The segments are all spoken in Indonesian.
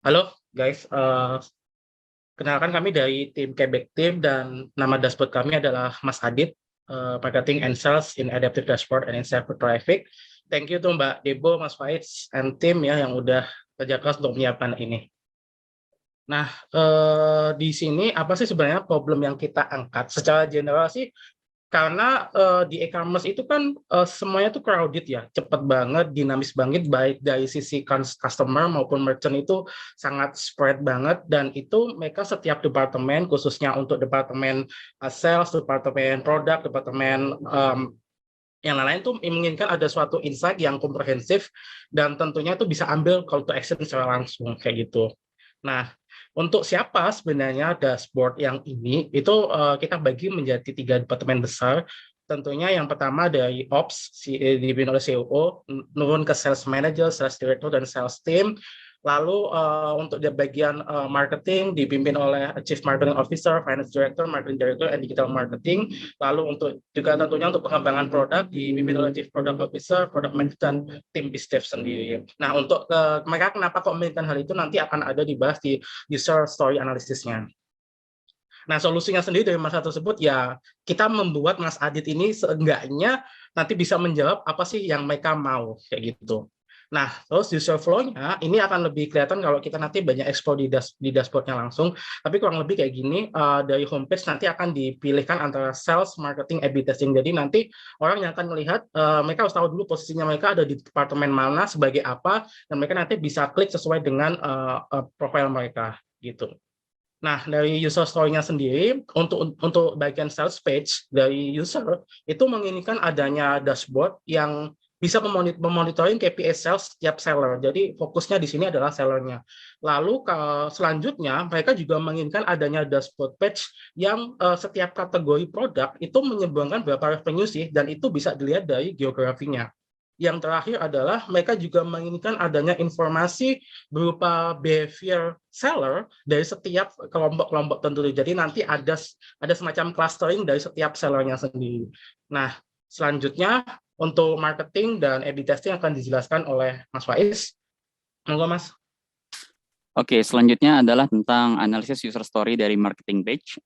Halo guys, kenalkan kami dari tim Quebec Team dan nama dashboard kami adalah Mas Adit, Marketing and Sales in Adaptive Dashboard and Insight Traffic. Thank you tuh Mbak Debo, Mas Faiz, and tim ya yang udah kerja keras untuk menyiapkan ini. Nah, di sini apa sih sebenarnya problem yang kita angkat? Secara general sih, karena di e-commerce itu kan semuanya tuh crowded ya, cepet banget, dinamis banget, baik dari sisi customer maupun merchant itu sangat spread banget, dan itu mereka setiap departemen, khususnya untuk departemen sales, departemen produk, departemen yang lain-lain tuh menginginkan ada suatu insight yang komprehensif dan tentunya itu bisa ambil call to action secara langsung kayak gitu. Nah, untuk siapa sebenarnya dashboard yang ini, itu kita bagi menjadi 3 departemen besar. Tentunya yang pertama dari Ops, dipimpin oleh COO, nurun ke Sales Manager, Sales Director, dan Sales Team. Lalu untuk di bagian marketing dipimpin oleh Chief Marketing Officer, Finance Director, Marketing Director, and Digital Marketing. Lalu untuk juga tentunya untuk pengembangan produk dipimpin oleh Chief Product Officer, Product Manager, dan tim Bizdev sendiri. Nah, untuk mereka kenapa kok memiliki hal itu nanti akan ada dibahas di user story analysisnya. Nah, solusinya sendiri dari masalah tersebut ya kita membuat Mas Adit ini seenggaknya nanti bisa menjawab apa sih yang mereka mau kayak gitu. Nah, terus user flow-nya ini akan lebih kelihatan kalau kita nanti banyak explore di dashboard-nya langsung. Tapi kurang lebih kayak gini, dari homepage nanti akan dipilihkan antara sales, marketing, A/B testing. Jadi nanti orang yang akan melihat, mereka harus tahu dulu posisinya mereka ada di departemen mana, sebagai apa, dan mereka nanti bisa klik sesuai dengan profil mereka gitu. Nah, dari user story-nya sendiri, untuk bagian sales page dari user, itu menginginkan adanya dashboard yang bisa memonitoring KPI sales setiap seller. Jadi fokusnya di sini adalah sellernya. Lalu selanjutnya, mereka juga menginginkan adanya dashboard page yang setiap kategori produk itu menyumbangkan berapa revenue sih, dan itu bisa dilihat dari geografinya. Yang terakhir adalah mereka juga menginginkan adanya informasi berupa behavior seller dari setiap kelompok-kelompok tertentu. Jadi nanti ada semacam clustering dari setiap sellernya sendiri. Nah, selanjutnya untuk marketing dan A/B testing akan dijelaskan oleh Mas Faiz. Monggo Mas. Oke, selanjutnya adalah tentang analisis user story dari marketing page.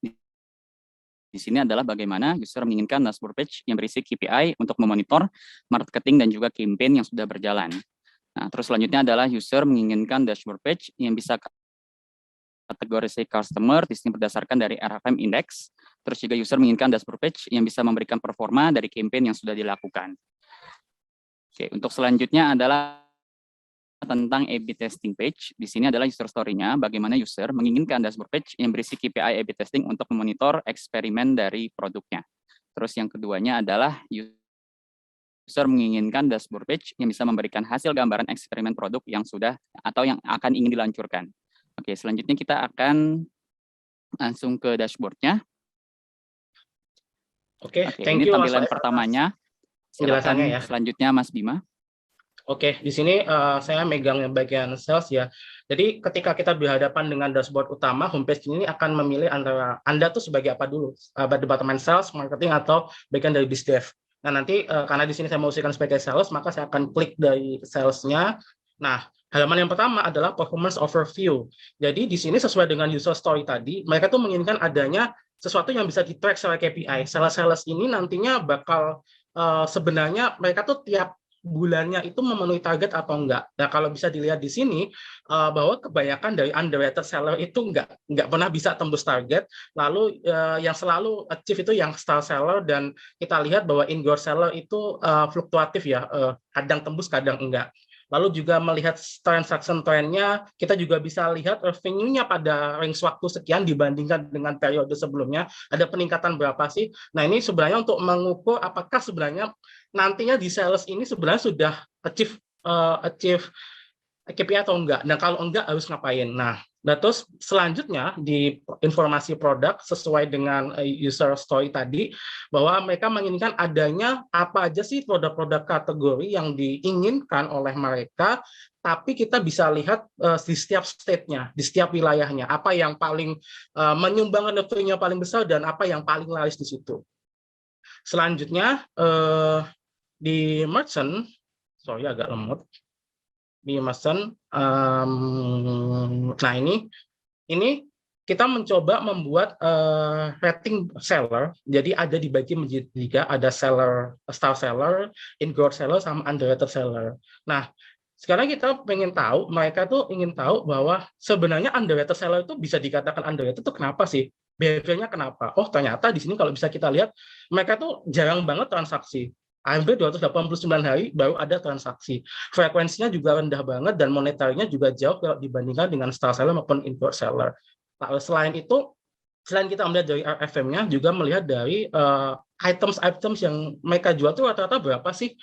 Di sini adalah bagaimana user menginginkan dashboard page yang berisi KPI untuk memonitor marketing dan juga campaign yang sudah berjalan. Nah, terus selanjutnya adalah user menginginkan dashboard page yang bisa kategorisasi customer di sini berdasarkan dari RFM index. Terus juga user menginginkan dashboard page yang bisa memberikan performa dari campaign yang sudah dilakukan. Oke, untuk selanjutnya adalah tentang A/B testing page. Di sini adalah user story-nya, bagaimana user menginginkan dashboard page yang berisi KPI A/B testing untuk memonitor eksperimen dari produknya. Terus yang keduanya adalah user menginginkan dashboard page yang bisa memberikan hasil gambaran eksperimen produk yang sudah atau yang akan ingin diluncurkan. Oke, selanjutnya kita akan langsung ke dashboard-nya. Oke, thank ini you tampilan Mas pertamanya. Penjelasannya ya. Selanjutnya Mas Bima. Oke, di sini saya megang yang bagian sales ya. Jadi ketika kita berhadapan dengan dashboard utama, homepage ini akan memilih antara Anda tuh sebagai apa dulu, departemen sales, marketing, atau bagian dari BizDev. Nah nanti karena di sini saya mau usikan sebagai sales, maka saya akan klik dari sales-nya. Nah, halaman yang pertama adalah performance overview. Jadi di sini sesuai dengan user story tadi, mereka tuh menginginkan adanya sesuatu yang bisa di-track secara KPI. Sales-sales ini nantinya bakal sebenarnya mereka tuh tiap bulannya itu memenuhi target atau enggak. Nah, kalau bisa dilihat di sini bahwa kebanyakan dari underrated seller itu enggak pernah bisa tembus target. Lalu yang selalu achieve itu yang star seller, dan kita lihat bahwa indoor seller itu fluktuatif ya, kadang tembus kadang enggak. Lalu juga melihat transaction trend-nya, kita juga bisa lihat revenue-nya pada range waktu sekian dibandingkan dengan periode sebelumnya, ada peningkatan berapa sih. Nah, ini sebenarnya untuk mengukur apakah sebenarnya nantinya di sales ini sebenarnya sudah achieve KPI atau enggak. Nah, kalau enggak harus ngapain. Nah, terus selanjutnya di informasi produk sesuai dengan user story tadi, bahwa mereka menginginkan adanya apa aja sih produk-produk kategori yang diinginkan oleh mereka, tapi kita bisa lihat di setiap state-nya, di setiap wilayahnya, apa yang paling menyumbangkan revenue paling besar dan apa yang paling laris di situ. Selanjutnya di merchant, sorry agak lemot. di Emerson. Nah ini kita mencoba membuat rating seller. Jadi ada dibagi menjadi 3, ada seller, star seller, in-growth seller, sama underrated seller. Nah, sekarang kita mereka tuh ingin tahu bahwa sebenarnya underrated seller itu bisa dikatakan underrated itu kenapa sih? Behavior-nya kenapa? Oh, ternyata di sini kalau bisa kita lihat, mereka tuh jarang banget transaksi. Hampir 289 hari baru ada transaksi. Frekuensinya juga rendah banget dan monetarinya juga jauh kalau dibandingkan dengan star seller maupun import seller. Nah, selain kita melihat dari RFM-nya, juga melihat dari items yang mereka jual itu rata-rata berapa sih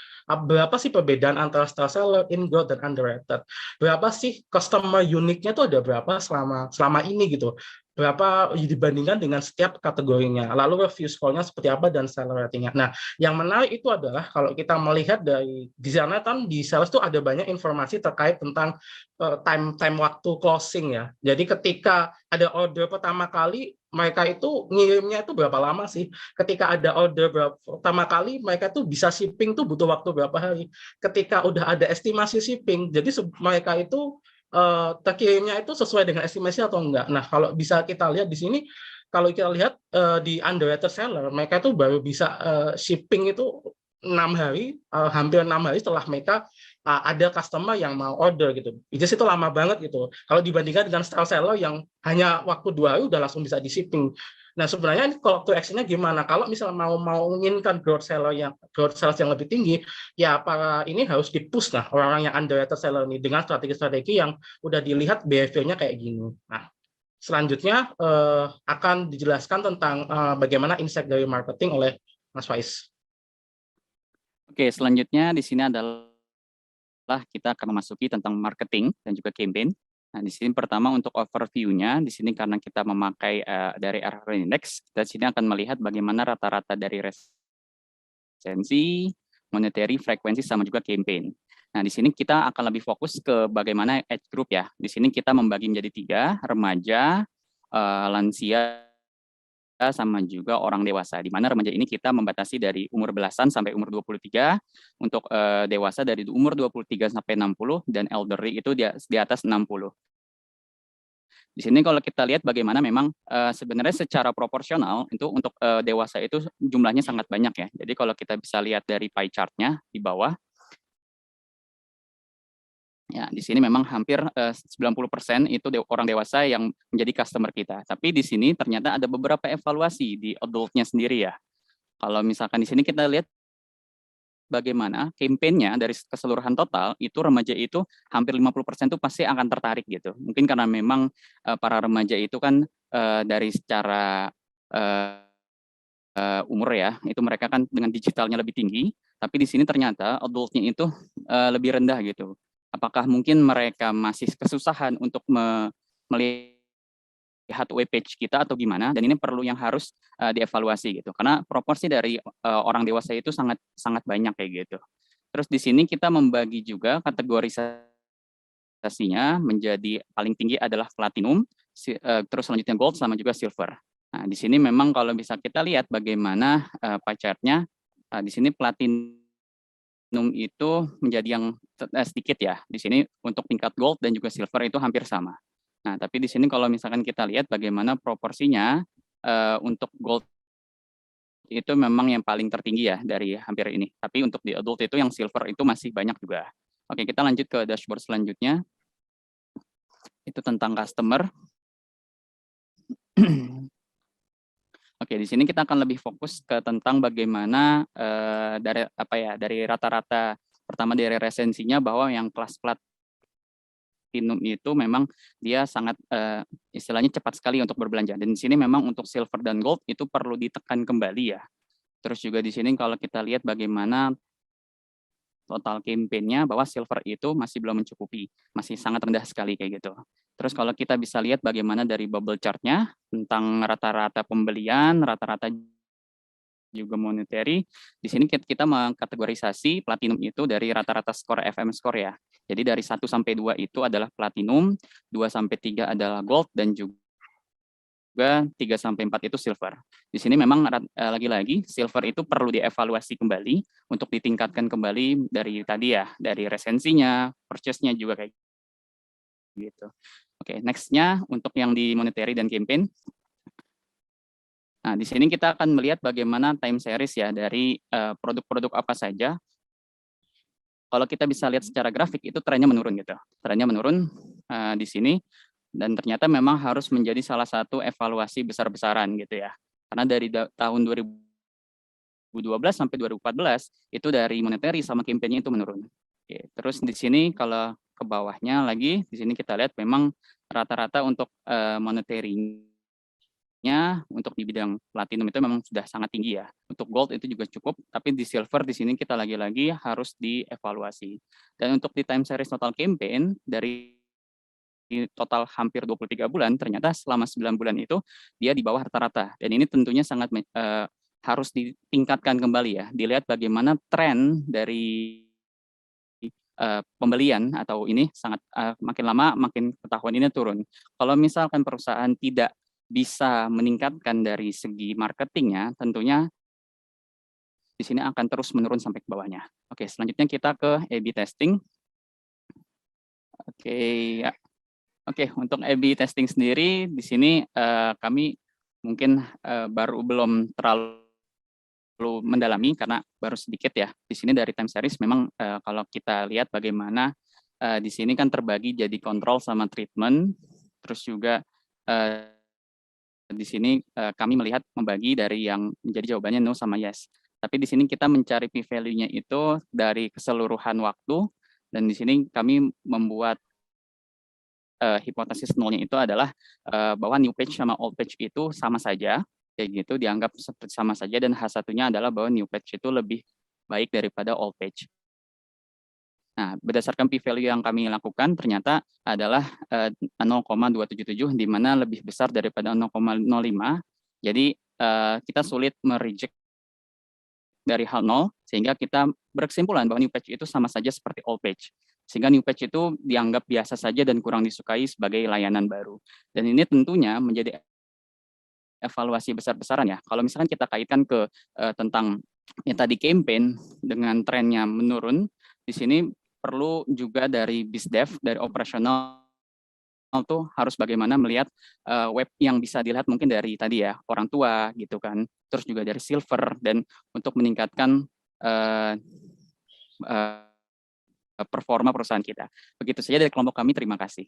perbedaan antara star seller, in-growth, dan underrated. Berapa sih customer uniknya itu ada berapa selama ini gitu. Berapa dibandingkan dengan setiap kategorinya. Lalu review score-nya seperti apa dan seller rating-nya. Nah, yang menarik itu adalah kalau kita melihat di sana kan di sales itu ada banyak informasi terkait tentang time waktu closing ya. Jadi ketika ada order pertama kali, mereka itu ngirimnya itu berapa lama sih? Ketika ada order pertama kali, mereka tuh bisa shipping tuh butuh waktu berapa hari? Ketika udah ada estimasi shipping, jadi mereka itu terkirimnya itu sesuai dengan estimasi atau enggak? Nah, kalau bisa kita lihat di sini, kalau kita lihat di underrated seller, mereka tuh baru bisa shipping itu 6 hari, hampir 6 hari setelah mereka ada customer yang mau order gitu. Itu lama banget gitu. Kalau dibandingkan dengan star seller yang hanya waktu 2 hari udah langsung bisa di shipping. Nah, sebenarnya call to action-nya gimana? Kalau misalnya mau menginginkan growth sales yang lebih tinggi, ya para ini harus di-push orang-orang yang underrated seller ini dengan strategi-strategi yang udah dilihat behavior-nya kayak gini. Nah, selanjutnya akan dijelaskan tentang bagaimana insight dari marketing oleh Mas Faiz. Oke, selanjutnya di sini adalah kita akan memasuki tentang marketing dan juga campaign. Nah, di sini pertama untuk overview-nya, di sini karena kita memakai dari RR Index, kita di sini akan melihat bagaimana rata-rata dari resensi, monetary, frekuensi, sama juga campaign. Nah, di sini kita akan lebih fokus ke bagaimana age group ya. Di sini kita membagi menjadi 3, remaja, lansia, sama juga orang dewasa, di mana remaja ini kita membatasi dari umur belasan sampai umur 23, untuk dewasa dari umur 23 sampai 60, dan elderly itu di atas 60. Di sini kalau kita lihat bagaimana memang sebenarnya secara proporsional itu untuk dewasa itu jumlahnya sangat banyak ya. Jadi kalau kita bisa lihat dari pie chart-nya di bawah, ya, di sini memang hampir 90% itu orang dewasa yang menjadi customer kita. Tapi di sini ternyata ada beberapa evaluasi di adult-nya sendiri ya. Kalau misalkan di sini kita lihat bagaimana campaign-nya dari keseluruhan total, itu remaja itu hampir 50% itu pasti akan tertarik gitu. Mungkin karena memang para remaja itu kan dari secara umur ya, itu mereka kan dengan digitalnya lebih tinggi, tapi di sini ternyata adult-nya itu lebih rendah gitu. Apakah mungkin mereka masih kesusahan untuk melihat web page kita atau gimana? Dan ini perlu yang harus dievaluasi gitu. Karena proporsi dari orang dewasa itu sangat sangat banyak kayak gitu. Terus di sini kita membagi juga kategorisasinya menjadi paling tinggi adalah platinum, terus selanjutnya gold, sama juga silver. Nah, di sini memang kalau bisa kita lihat bagaimana pie chart-nya, di sini platinum itu menjadi yang sedikit ya. Di sini untuk tingkat gold dan juga silver itu hampir sama. Nah, tapi di sini kalau misalkan kita lihat bagaimana proporsinya untuk gold itu memang yang paling tertinggi ya dari hampir ini. Tapi untuk di adult itu yang silver itu masih banyak juga. Oke, kita lanjut ke dashboard selanjutnya. Itu tentang customer. Oke, di sini kita akan lebih fokus ke tentang bagaimana dari rata-rata pertama dari resensinya, bahwa yang kelas platinum itu memang dia sangat istilahnya cepat sekali untuk berbelanja. Dan di sini memang untuk silver dan gold itu perlu ditekan kembali ya. Terus juga di sini kalau kita lihat bagaimana total campaign-nya, bahwa silver itu masih belum mencukupi, masih sangat rendah sekali kayak gitu. Terus kalau kita bisa lihat bagaimana dari bubble chart-nya tentang rata-rata pembelian, rata-rata juga monetary, di sini kita mengkategorisasi platinum itu dari rata-rata skor FM score ya. Jadi dari 1 sampai 2 itu adalah platinum, 2 sampai 3 adalah gold, dan juga juga 3-4 itu silver. Di sini memang lagi-lagi silver itu perlu dievaluasi kembali untuk ditingkatkan kembali dari tadi ya, dari resensinya, purchase-nya juga kayak gitu. Oke, next-nya untuk yang di monetary dan campaign. Nah, di sini kita akan melihat bagaimana time series ya dari produk-produk apa saja. Kalau kita bisa lihat secara grafik itu trennya menurun gitu. Trennya menurun di sini dan ternyata memang harus menjadi salah satu evaluasi besar-besaran gitu ya. Karena dari tahun 2012 sampai 2014 itu dari monetary sama campaign-nya itu menurun. Oke, terus di sini kalau ke bawahnya lagi di sini kita lihat memang rata-rata untuk monetary-nya untuk di bidang platinum itu memang sudah sangat tinggi ya. Untuk gold itu juga cukup, tapi di silver di sini kita lagi-lagi harus dievaluasi. Dan untuk di time series total campaign dari total hampir 23 bulan, ternyata selama 9 bulan itu dia di bawah rata-rata. Dan ini tentunya sangat harus ditingkatkan kembali ya. Dilihat bagaimana tren dari pembelian atau ini sangat makin lama makin ketahuan ini turun. Kalau misalkan perusahaan tidak bisa meningkatkan dari segi marketingnya, tentunya di sini akan terus menurun sampai ke bawahnya. Oke, selanjutnya kita ke A/B testing. Oke, ya. Oke, untuk A/B testing sendiri di sini kami mungkin belum terlalu mendalami karena baru sedikit ya. Di sini dari time series memang kalau kita lihat bagaimana di sini kan terbagi jadi control sama treatment, terus juga di sini kami melihat membagi dari yang menjadi jawabannya no sama yes. Tapi di sini kita mencari p-value-nya itu dari keseluruhan waktu dan di sini kami membuat hipotesis nolnya itu adalah bahwa new page sama old page itu sama saja, kayak gitu dianggap seperti sama saja dan H1-nya adalah bahwa new page itu lebih baik daripada old page. Nah, berdasarkan p-value yang kami lakukan ternyata adalah 0,277 di mana lebih besar daripada 0,05. Jadi kita sulit mereject dari hal 0 sehingga kita berkesimpulan bahwa new page itu sama saja seperti old page. Sehingga new page itu dianggap biasa saja dan kurang disukai sebagai layanan baru. Dan ini tentunya menjadi evaluasi besar-besaran ya. Kalau misalkan kita kaitkan ke tentang ya tadi campaign dengan trennya menurun, di sini perlu juga dari BizDev, dari operasional tuh harus bagaimana melihat web yang bisa dilihat mungkin dari tadi ya orang tua gitu kan, terus juga dari silver dan untuk meningkatkan performa perusahaan kita. Begitu saja dari kelompok kami, terima kasih.